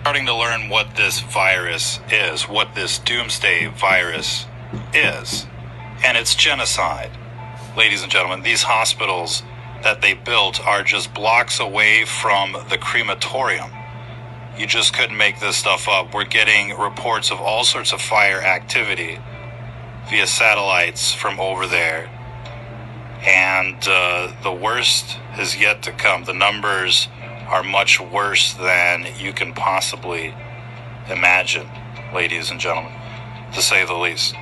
Starting to learn what this virus is, what this doomsday virus is, and it's genocide. Ladies and gentlemen, these hospitals that they built are just blocks away from the crematorium. You just couldn't make this stuff up. We're getting reports of all sorts of fire activity via satellites from over there. And the worst is yet to come. The numbers are much worse than you can possibly imagine, ladies and gentlemen, to say the least.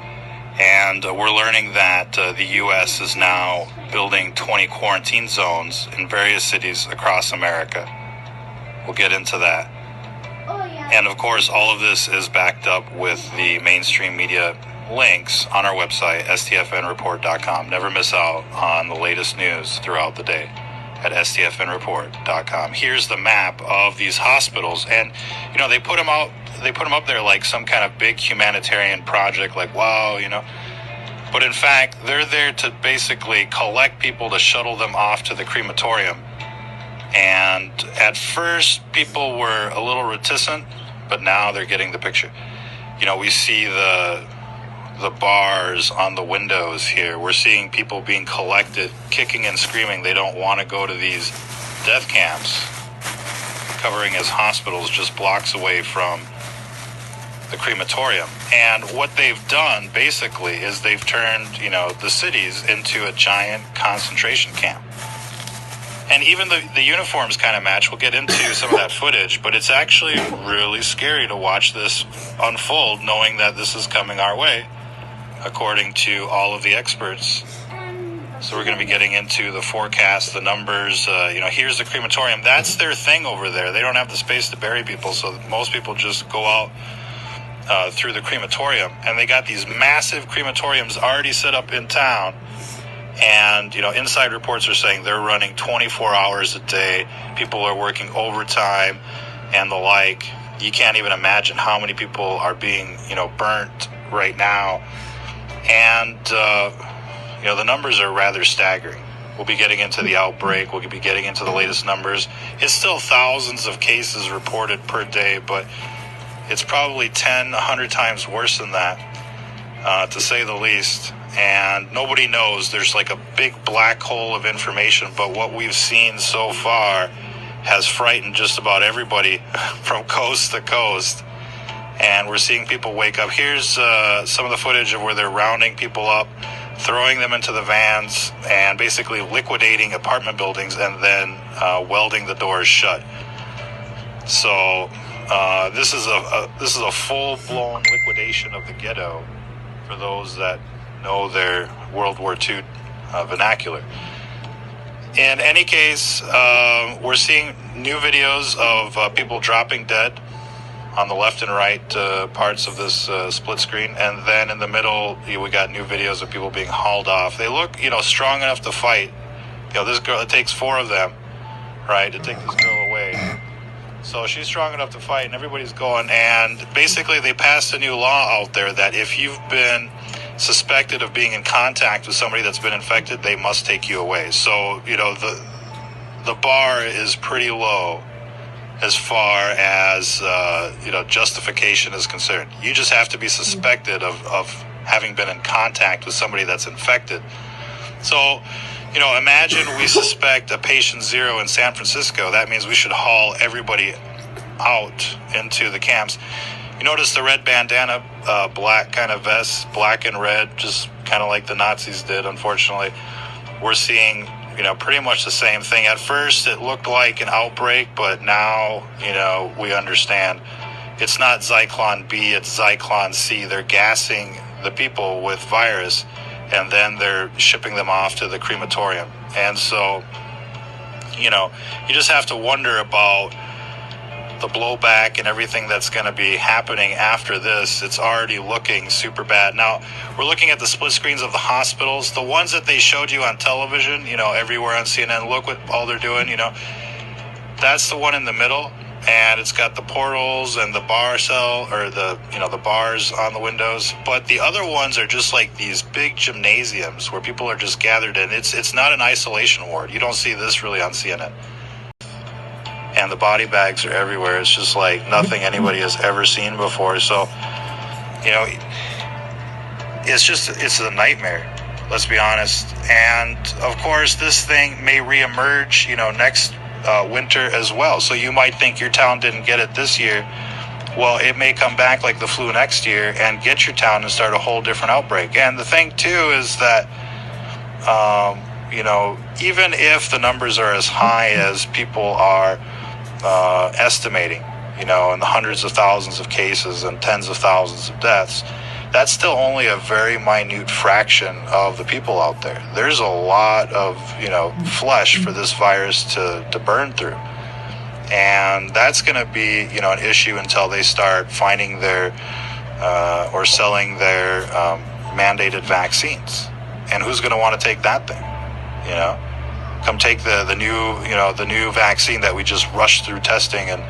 And we're learning that the U.S. is now building 20 quarantine zones in various cities across America. We'll get into that. And of course, all of this is backed up with the mainstream media links on our website, stfnreport.com. Never miss out on the latest news throughout the day at stfnreport.com. Here's the map of these hospitals, and they put them up there like some kind of big humanitarian project, like wow, but in fact they're there to basically collect people to shuttle them off to the crematorium. And at first people were a little reticent, but now they're getting the picture. We see the bars on the windows here. We're seeing people being collected, kicking and screaming. They don't want to go to these death camps, covering as hospitals just blocks away from the crematorium. And what they've done basically is they've turned, the cities into a giant concentration camp. And even the uniforms kind of match. We'll get into some of that footage, but it's actually really scary to watch this unfold, knowing that this is coming our way, according to all of the experts. So we're going to be getting into the forecast, the numbers. Here's the crematorium. That's their thing over there. They don't have the space to bury people, so most people just go out through the crematorium. And they got these massive crematoriums already set up in town. And, inside reports are saying they're running 24 hours a day. People are working overtime and the like. You can't even imagine how many people are being, burnt right now. And, the numbers are rather staggering. We'll be getting into the outbreak. We'll be getting into the latest numbers. It's still thousands of cases reported per day, but it's probably 10, 100 times worse than that, to say the least. And nobody knows. There's like a big black hole of information, but what we've seen so far has frightened just about everybody from coast to coast. And we're seeing people wake up. Here's some of the footage of where they're rounding people up, throwing them into the vans, and basically liquidating apartment buildings and then welding the doors shut. So this is a full-blown liquidation of the ghetto for those that know their World War II vernacular. In any case, we're seeing new videos of people dropping dead on the left and right parts of this split screen, and then in the middle we got new videos of people being hauled off. They look strong enough to fight. This girl, it takes 4 of them, right, to take this girl away. So she's strong enough to fight, and everybody's going. And basically they passed a new law out there that if you've been suspected of being in contact with somebody that's been infected, they must take you away. So the bar is pretty low as far as justification is concerned. You just have to be suspected of having been in contact with somebody that's infected. So imagine we suspect a patient 0 in San Francisco. That means we should haul everybody out into the camps. You notice the red bandana, black kind of vest, black and red, just kind of like the Nazis did, unfortunately. We're seeing, pretty much the same thing. At first, it looked like an outbreak, but now, we understand. It's not Zyklon B, it's Zyklon C. They're gassing the people with virus, and then they're shipping them off to the crematorium. And so, you just have to wonder about the blowback and everything that's going to be happening after this. It's already looking super bad. Now, we're looking at the split screens of the hospitals, the ones that they showed you on television, everywhere on CNN. Look what all they're doing, that's the one in the middle, and it's got the portals and the bar cell, or the bars on the windows. But the other ones are just like these big gymnasiums where people are just gathered in. It's not an isolation ward. You don't see this really on CNN. and the body bags are everywhere. It's just like nothing anybody has ever seen before. So, you know, it's a nightmare, let's be honest. And of course, this thing may reemerge, next winter as well. So you might think your town didn't get it this year. Well, it may come back like the flu next year and get your town and start a whole different outbreak. And the thing too is that, even if the numbers are as high as people are estimating, in the hundreds of thousands of cases and tens of thousands of deaths, that's still only a very minute fraction of the people out there. There's a lot of, flesh for this virus to burn through. And that's going to be, an issue until they start finding their or selling their mandated vaccines. And who's going to want to take that thing? Come take the new vaccine that we just rushed through testing and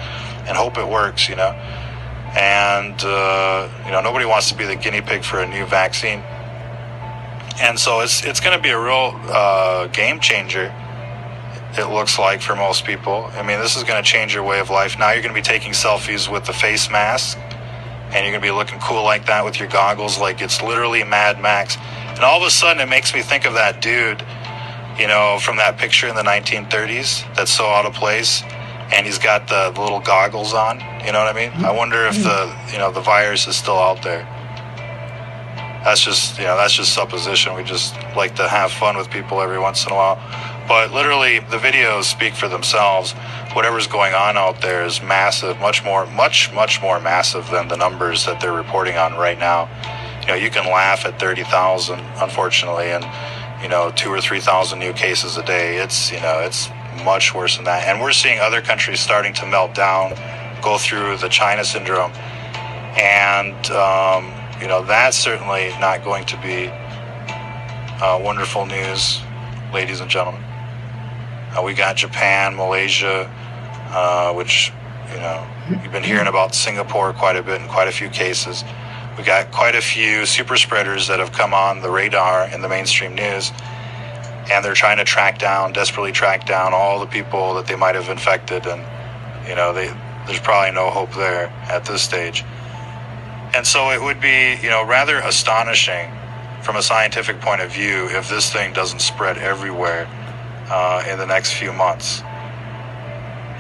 hope it works, And, nobody wants to be the guinea pig for a new vaccine. And so it's going to be a real game changer, it looks like, for most people. I mean, this is going to change your way of life. Now you're going to be taking selfies with the face mask, and you're going to be looking cool like that with your goggles, like it's literally Mad Max. And all of a sudden, it makes me think of that dude, from that picture in the 1930s that's so out of place. And he's got the little goggles on, you know what I mean? I wonder if the virus is still out there. That's just supposition. We just like to have fun with people every once in a while. But literally, the videos speak for themselves. Whatever's going on out there is massive, much more massive than the numbers that they're reporting on right now. You can laugh at 30,000, unfortunately, and 2,000 or 3,000 new cases a day. It's much worse than that. And we're seeing other countries starting to melt down, go through the China syndrome. And, that's certainly not going to be wonderful news, ladies and gentlemen. We got Japan, Malaysia, which, you've been hearing about Singapore quite a bit in quite a few cases. We got quite a few super spreaders that have come on the radar in the mainstream news. And they're trying to desperately track down all the people that they might have infected. And, there's probably no hope there at this stage. And so it would be, rather astonishing from a scientific point of view if this thing doesn't spread everywhere in the next few months.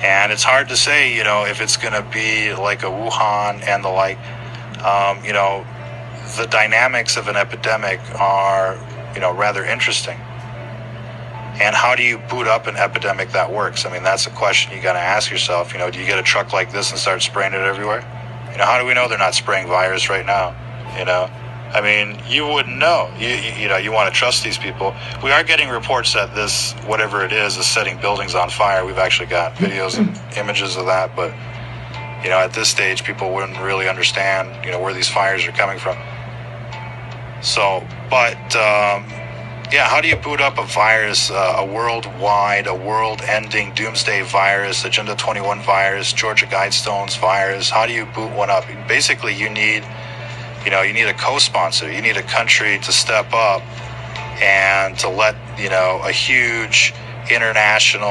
And it's hard to say, if it's going to be like a Wuhan and the like. The dynamics of an epidemic are, rather interesting. And how do you boot up an epidemic that works? I mean, that's a question you got to ask yourself. Do you get a truck like this and start spraying it everywhere? How do we know they're not spraying virus right now? I mean, you wouldn't know. You want to trust these people. We are getting reports that this, whatever it is setting buildings on fire. We've actually got videos and images of that. But, at this stage, people wouldn't really understand, where these fires are coming from. So, but... how do you boot up a virus, a worldwide, a world-ending doomsday virus, Agenda 21 virus, Georgia Guidestones virus? How do you boot one up? Basically, you need a co-sponsor. You need a country to step up and to let, a huge international